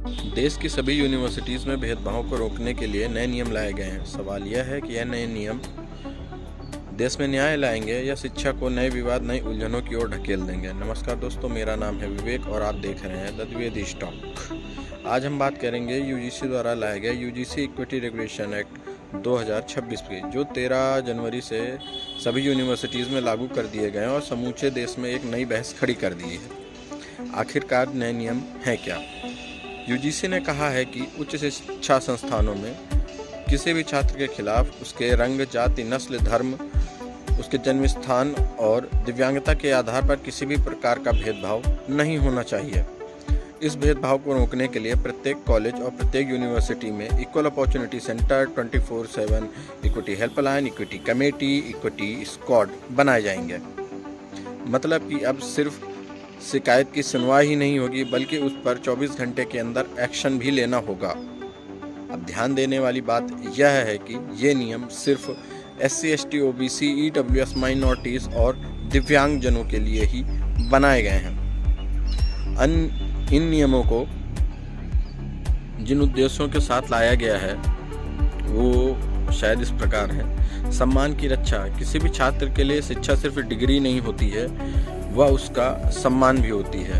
देश की सभी यूनिवर्सिटीज़ में भेदभाव को रोकने के लिए नए नियम लाए गए हैं। सवाल यह है कि यह नए नियम देश में न्याय लाएंगे या शिक्षा को नए विवाद, नई उलझनों की ओर ढकेल देंगे। नमस्कार दोस्तों, मेरा नाम है विवेक और आप देख रहे हैं द द्विवेदी टॉक। आज हम बात करेंगे यूजीसी द्वारा लाए गए यूजीसी इक्विटी रेगुलेशन एक्ट 2026 की, जो 13 जनवरी से सभी यूनिवर्सिटीज़ में लागू कर दिए गए और समूचे देश में एक नई बहस खड़ी कर दी है। आखिरकार नए नियम हैं क्या? यूजीसी ने कहा है कि उच्च शिक्षा संस्थानों में किसी भी छात्र के खिलाफ उसके रंग, जाति, नस्ल, धर्म, उसके जन्म स्थान और दिव्यांगता के आधार पर किसी भी प्रकार का भेदभाव नहीं होना चाहिए। इस भेदभाव को रोकने के लिए प्रत्येक कॉलेज और प्रत्येक यूनिवर्सिटी में equal opportunity centre, 24/7 equity helpline, equity committee, equity squad बनाए जाएंगे। मतलब कि अब सिर्फ शिकायत की सुनवाई ही नहीं होगी, बल्कि उस पर 24 घंटे के अंदर एक्शन भी लेना होगा। अब ध्यान देने वाली बात यह है कि ये नियम सिर्फ SC, ST, OBC, EWS minorities और दिव्यांगजनों के लिए ही बनाए गए हैं। इन नियमों को जिन उद्देश्यों के साथ लाया गया है वो शायद इस प्रकार है। सम्मान की रक्षा। किसी भी छात्र के लिए शिक्षा सिर्फ डिग्री नहीं होती है, वह उसका सम्मान भी होती है।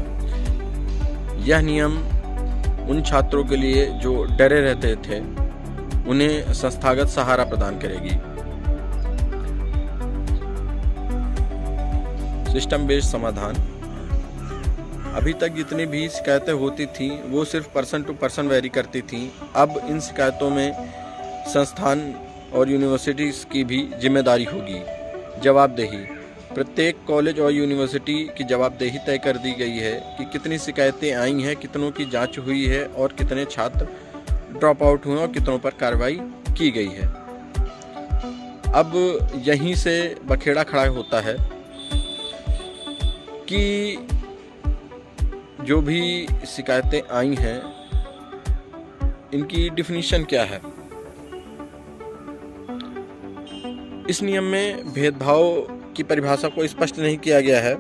यह नियम उन छात्रों के लिए जो डरे रहते थे, उन्हें संस्थागत सहारा प्रदान करेगी। सिस्टम बेस्ड समाधान। अभी तक जितनी भी शिकायतें होती थीं वो सिर्फ पर्सन टू पर्सन वेरी करती थीं। अब इन शिकायतों में संस्थान और यूनिवर्सिटीज़ की भी जिम्मेदारी होगी। जवाबदेही। प्रत्येक कॉलेज और यूनिवर्सिटी की जवाबदेही तय कर दी गई है कि कितनी शिकायतें आई हैं, कितनों की जांच हुई है और कितने छात्र ड्रॉप आउट हुए और कितनों पर कार्रवाई की गई है। अब यहीं से बखेड़ा खड़ा होता है कि जो भी शिकायतें आई हैं इनकी डिफिनीशन क्या है। इस नियम में भेदभाव की परिभाषा को स्पष्ट नहीं किया गया है।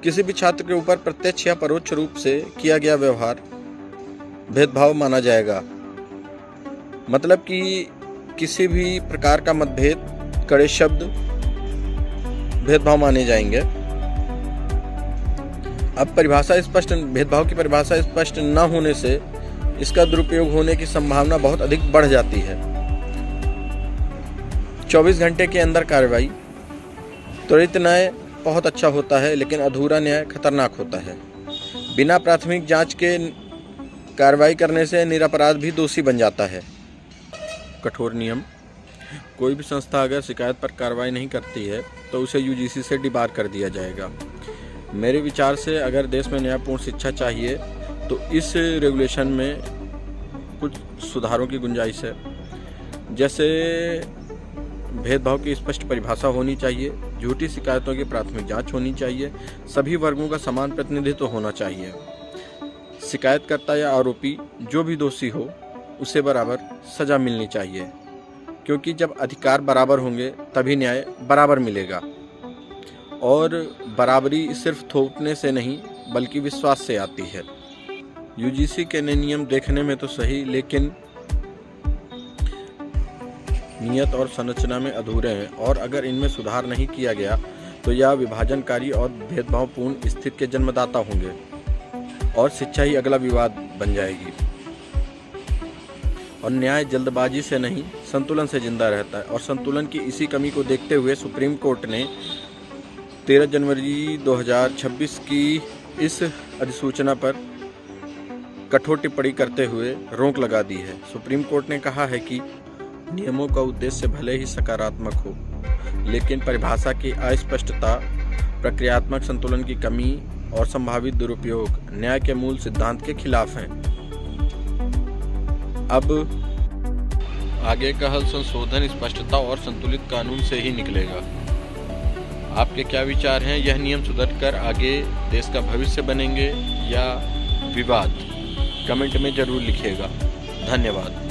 किसी भी छात्र के ऊपर प्रत्यक्ष या परोक्ष रूप से किया गया व्यवहार भेदभाव माना जाएगा। मतलब कि किसी भी प्रकार का मतभेद, कड़े शब्द भेदभाव माने जाएंगे। अब भेदभाव की परिभाषा स्पष्ट न होने से इसका दुरुपयोग होने की संभावना बहुत अधिक बढ़ जाती है। 24 घंटे के अंदर कार्रवाई। त्वरित न्याय बहुत अच्छा होता है, लेकिन अधूरा न्याय खतरनाक होता है। बिना प्राथमिक जांच के कार्रवाई करने से निरपराध भी दोषी बन जाता है। कठोर नियम। कोई भी संस्था अगर शिकायत पर कार्रवाई नहीं करती है तो उसे यूजीसी से डिबार कर दिया जाएगा। मेरे विचार से अगर देश में न्यायपूर्ण शिक्षा चाहिए तो इस रेगुलेशन में कुछ सुधारों की गुंजाइश है। जैसे भेदभाव की स्पष्ट परिभाषा होनी चाहिए, झूठी शिकायतों की प्राथमिक जांच होनी चाहिए, सभी वर्गों का समान प्रतिनिधित्व होना चाहिए। शिकायतकर्ता या आरोपी जो भी दोषी हो उसे बराबर सजा मिलनी चाहिए, क्योंकि जब अधिकार बराबर होंगे तभी न्याय बराबर मिलेगा। और बराबरी सिर्फ थोपने से नहीं बल्कि विश्वास से आती है। यूजीसी के नए नियम देखने में तो सही, लेकिन नियत और संरचना में अधूरे हैं और अगर इनमें सुधार नहीं किया गया तो यह विभाजनकारी और भेदभावपूर्ण स्थिति के जन्मदाता होंगे और शिक्षा ही अगला विवाद बन जाएगी। और न्याय जल्दबाजी से नहीं, संतुलन से जिंदा रहता है। और संतुलन की इसी कमी को देखते हुए सुप्रीम कोर्ट ने 13 जनवरी 2026 की इस अधिसूचना पर कठोर टिप्पणी करते हुए रोक लगा दी है। सुप्रीम कोर्ट ने कहा है कि नियमों का उद्देश्य भले ही सकारात्मक हो, लेकिन परिभाषा की अस्पष्टता, प्रक्रियात्मक संतुलन की कमी और संभावित दुरुपयोग न्याय के मूल सिद्धांत के खिलाफ हैं। अब आगे का हल संशोधन, स्पष्टता और संतुलित कानून से ही निकलेगा। आपके क्या विचार हैं? यह नियम सुधरकर आगे देश का भविष्य बनेंगे या विवाद? कमेंट में जरूर लिखिएगा। धन्यवाद।